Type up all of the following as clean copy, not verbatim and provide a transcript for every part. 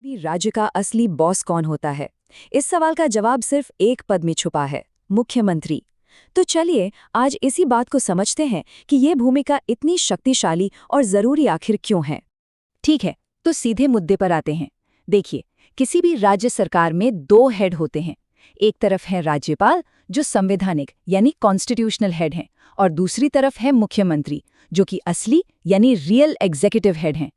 भी राज्य का असली बॉस कौन होता है? इस सवाल का जवाब सिर्फ एक पद में छुपा है, मुख्यमंत्री। तो चलिए आज इसी बात को समझते हैं कि ये भूमिका इतनी शक्तिशाली और जरूरी आखिर क्यों है। ठीक है, तो सीधे मुद्दे पर आते हैं। देखिए, किसी भी राज्य सरकार में दो हेड होते हैं। एक तरफ है राज्यपाल, जो संवैधानिक यानी कॉन्स्टिट्यूशनल हेड हैं, और दूसरी तरफ है मुख्यमंत्री, जो कि असली यानी रियल एग्जीक्यूटिव हेड हैं।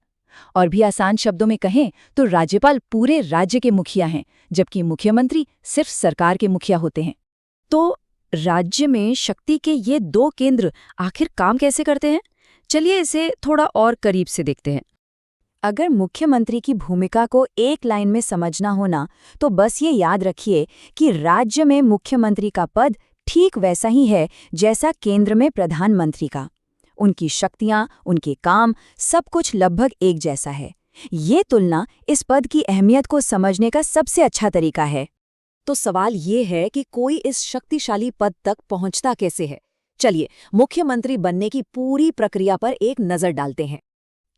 और भी आसान शब्दों में कहें तो राज्यपाल पूरे राज्य के मुखिया हैं, जबकि मुख्यमंत्री सिर्फ सरकार के मुखिया होते हैं। तो राज्य में शक्ति के ये दो केंद्र आखिर काम कैसे करते हैं? चलिए इसे थोड़ा और करीब से देखते हैं। अगर मुख्यमंत्री की भूमिका को एक लाइन में समझना हो ना, तो बस ये याद रखिए कि राज्य में मुख्यमंत्री का पद ठीक वैसा ही है जैसा केंद्र में प्रधानमंत्री का। उनकी शक्तियां, उनके काम, सब कुछ लगभग एक जैसा है। ये तुलना इस पद की अहमियत को समझने का सबसे अच्छा तरीका है। तो सवाल ये है कि कोई इस शक्तिशाली पद तक पहुंचता कैसे है? चलिए मुख्यमंत्री बनने की पूरी प्रक्रिया पर एक नजर डालते हैं।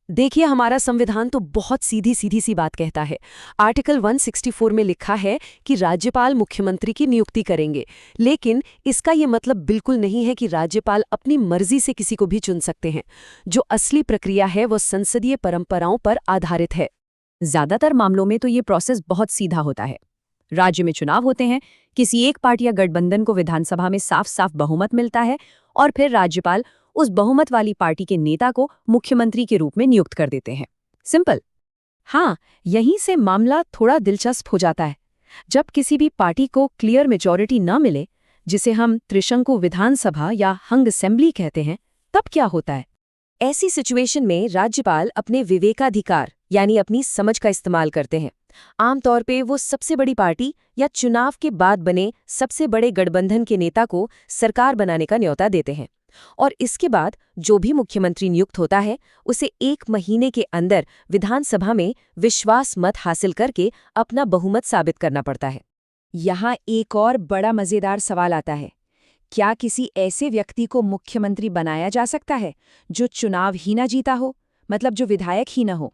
देखिए, हमारा संविधान तो बहुत सीधी सीधी सी बात कहता है। आर्टिकल 164 में लिखा है कि राज्यपाल मुख्यमंत्री की नियुक्ति करेंगे, लेकिन इसका ये मतलब बिल्कुल नहीं है कि राज्यपाल अपनी मर्जी से किसी को भी चुन सकते हैं। जो असली प्रक्रिया है वो संसदीय परंपराओं पर आधारित है। ज्यादातर मामलों में तो ये प्रोसेस बहुत सीधा होता है। राज्य में चुनाव होते हैं, किसी एक पार्टी या गठबंधन को विधानसभा में साफ साफ बहुमत मिलता है, और फिर राज्यपाल उस बहुमत वाली पार्टी के नेता को मुख्यमंत्री के रूप में नियुक्त कर देते हैं। सिंपल। हाँ, यहीं से मामला थोड़ा दिलचस्प हो जाता है। जब किसी भी पार्टी को क्लियर मेजॉरिटी न मिले, जिसे हम त्रिशंकु विधानसभा या हंग असेंबली कहते हैं, तब क्या होता है? ऐसी सिचुएशन में राज्यपाल अपने विवेकाधिकार यानी अपनी समझ का इस्तेमाल करते हैं। आमतौर पे वो सबसे बड़ी पार्टी या चुनाव के बाद बने सबसे बड़े गठबंधन के नेता को सरकार बनाने का न्योता देते हैं, और इसके बाद जो भी मुख्यमंत्री नियुक्त होता है उसे 1 महीने के अंदर विधानसभा में विश्वास मत हासिल करके अपना बहुमत साबित करना पड़ता है। यहाँ एक और बड़ा मजेदार सवाल आता है, क्या किसी ऐसे व्यक्ति को मुख्यमंत्री बनाया जा सकता है जो चुनाव ही ना जीता हो, मतलब जो विधायक ही ना हो?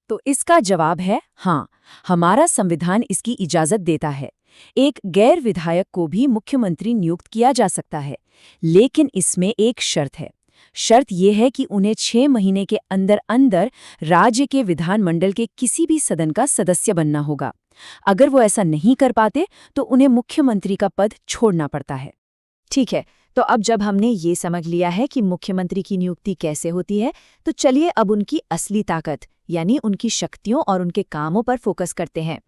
तो इसका जवाब है हाँ, हमारा संविधान इसकी इजाजत देता है। एक गैर विधायक को भी मुख्यमंत्री नियुक्त किया जा सकता है, लेकिन इसमें एक शर्त है। शर्त यह है कि उन्हें 6 महीने के अंदर अंदर राज्य के विधानमंडल के किसी भी सदन का सदस्य बनना होगा। अगर वो ऐसा नहीं कर पाते तो उन्हें मुख्यमंत्री का पद छोड़ना पड़ता है। ठीक है, तो अब जब हमने ये समझ लिया है कि मुख्यमंत्री की नियुक्ति कैसे होती है, तो चलिए अब उनकी असली ताकत यानी उनकी शक्तियों और उनके कामों पर फोकस करते हैं।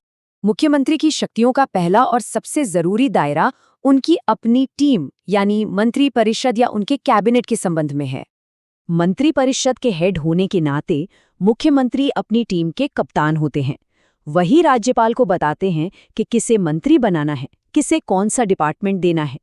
मुख्यमंत्री की शक्तियों का पहला और सबसे जरूरी दायरा उनकी अपनी टीम यानी मंत्रिपरिषद या उनके कैबिनेट के संबंध में है। मंत्रिपरिषद के हेड होने के नाते मुख्यमंत्री अपनी टीम के कप्तान होते हैं। वही राज्यपाल को बताते हैं कि किसे मंत्री बनाना है, किसे कौन सा डिपार्टमेंट देना है।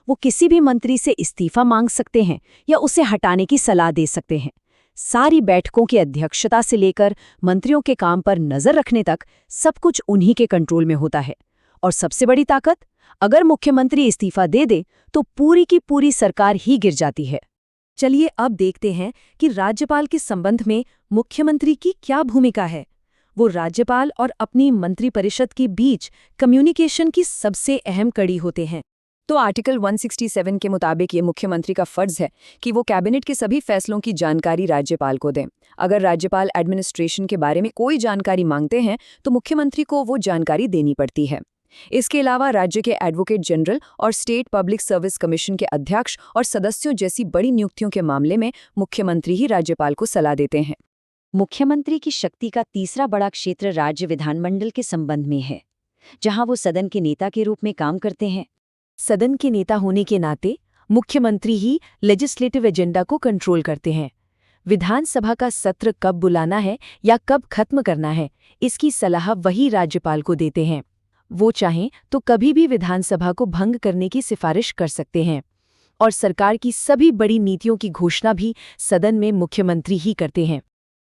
वो किसी भी मंत्री से इस्तीफा मांग सकते हैं या उसे हटाने की सलाह दे सकते हैं। सारी बैठकों की अध्यक्षता से लेकर मंत्रियों के काम पर नजर रखने तक सब कुछ उन्हीं के कंट्रोल में होता है। और सबसे बड़ी ताकत, अगर मुख्यमंत्री इस्तीफा दे दे तो पूरी की पूरी सरकार ही गिर जाती है। चलिए अब देखते हैं कि राज्यपाल के संबंध में मुख्यमंत्री की क्या भूमिका है। वो राज्यपाल और अपनी मंत्रिपरिषद के बीच कम्युनिकेशन की सबसे अहम कड़ी होते हैं। तो आर्टिकल 167 के मुताबिक ये मुख्यमंत्री का फर्ज है कि वो कैबिनेट के सभी फैसलों की जानकारी राज्यपाल को दें। अगर राज्यपाल एडमिनिस्ट्रेशन के बारे में कोई जानकारी मांगते हैं तो मुख्यमंत्री को वो जानकारी देनी पड़ती है। इसके अलावा राज्य के एडवोकेट जनरल और स्टेट पब्लिक सर्विस कमीशन के अध्यक्ष और सदस्यों जैसी बड़ी नियुक्तियों के मामले में मुख्यमंत्री ही राज्यपाल को सलाह देते हैं। मुख्यमंत्री की शक्ति का तीसरा बड़ा क्षेत्र राज्य विधानमंडल के संबंध में है, जहां वो सदन के नेता के रूप में काम करते हैं। सदन के नेता होने के नाते मुख्यमंत्री ही लेजिस्लेटिव एजेंडा को कंट्रोल करते हैं। विधानसभा का सत्र कब बुलाना है या कब खत्म करना है, इसकी सलाह वही राज्यपाल को देते हैं। वो चाहें तो कभी भी विधानसभा को भंग करने की सिफारिश कर सकते हैं, और सरकार की सभी बड़ी नीतियों की घोषणा भी सदन में मुख्यमंत्री ही करते हैं।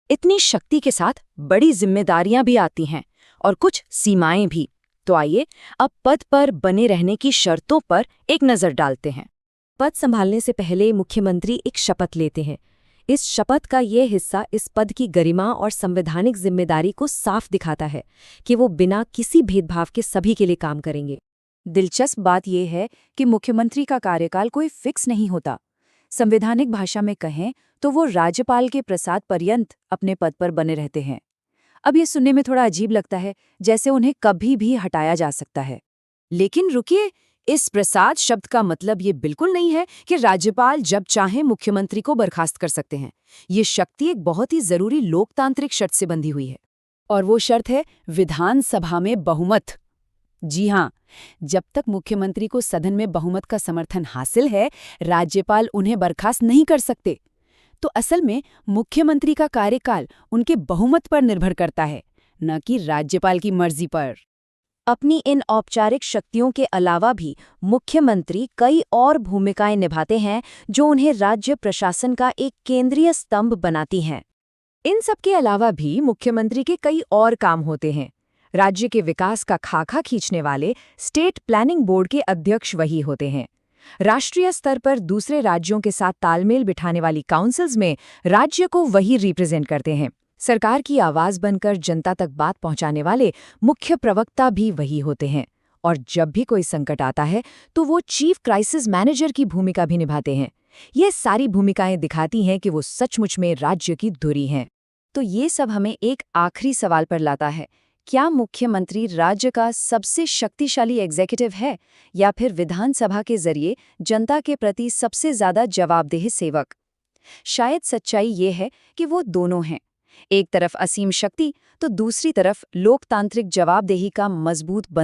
इतनी शक्ति के साथ बड़ी जिम्मेदारियां भी आती हैं और कुछ सीमाएं भी। तो आइए अब पद पर बने रहने की शर्तों पर एक नज़र डालते हैं। पद संभालने से पहले मुख्यमंत्री एक शपथ लेते हैं। इस शपथ का ये हिस्सा इस पद की गरिमा और संवैधानिक जिम्मेदारी को साफ दिखाता है कि वो बिना किसी भेदभाव के सभी के लिए काम करेंगे। दिलचस्प बात यह है कि मुख्यमंत्री का कार्यकाल कोई फिक्स नहीं होता। संवैधानिक भाषा में कहें तो वो राज्यपाल के प्रसाद पर्यंत अपने पद पर बने रहते हैं। अब ये सुनने में थोड़ा अजीब लगता है, जैसे उन्हें कभी भी हटाया जा सकता है। लेकिन रुकिए, इस प्रसाद शब्द का मतलब ये बिल्कुल नहीं है कि राज्यपाल जब चाहें मुख्यमंत्री को बर्खास्त कर सकते हैं। ये शक्ति एक बहुत ही जरूरी लोकतांत्रिक शर्त से बंधी हुई है, और वो शर्त है विधानसभा में बहुमत। जी हाँ, जब तक मुख्यमंत्री को सदन में बहुमत का समर्थन हासिल है, राज्यपाल उन्हें बर्खास्त नहीं कर सकते। तो असल में मुख्यमंत्री का कार्यकाल उनके बहुमत पर निर्भर करता है, न कि राज्यपाल की मर्जी पर। अपनी इन औपचारिक शक्तियों के अलावा भी मुख्यमंत्री कई और भूमिकाएं निभाते हैं जो उन्हें राज्य प्रशासन का एक केंद्रीय स्तंभ बनाती हैं। इन सब के अलावा भी मुख्यमंत्री के कई और काम होते हैं। राज्य के विकास का खाका खींचने वाले स्टेट प्लानिंग बोर्ड के अध्यक्ष वही होते हैं। राष्ट्रीय स्तर पर दूसरे राज्यों के साथ तालमेल बिठाने वाली काउंसिल्स में राज्य को वही रिप्रेजेंट करते हैं। सरकार की आवाज बनकर जनता तक बात पहुंचाने वाले मुख्य प्रवक्ता भी वही होते हैं। और जब भी कोई संकट आता है तो वो चीफ क्राइसिस मैनेजर की भूमिका भी निभाते हैं। ये सारी भूमिकाएं दिखाती हैं कि वो सचमुच में राज्य की धुरी हैं। तो ये सब हमें एक आखिरी सवाल पर लाता है, क्या मुख्यमंत्री राज्य का सबसे शक्तिशाली एग्जीक्यूटिव है या फिर विधानसभा के जरिए जनता के प्रति सबसे ज्यादा जवाबदेह सेवक? शायद सच्चाई ये है कि वो दोनों हैं। एक तरफ असीम शक्ति तो दूसरी तरफ लोकतांत्रिक जवाबदेही का मजबूत बंधन।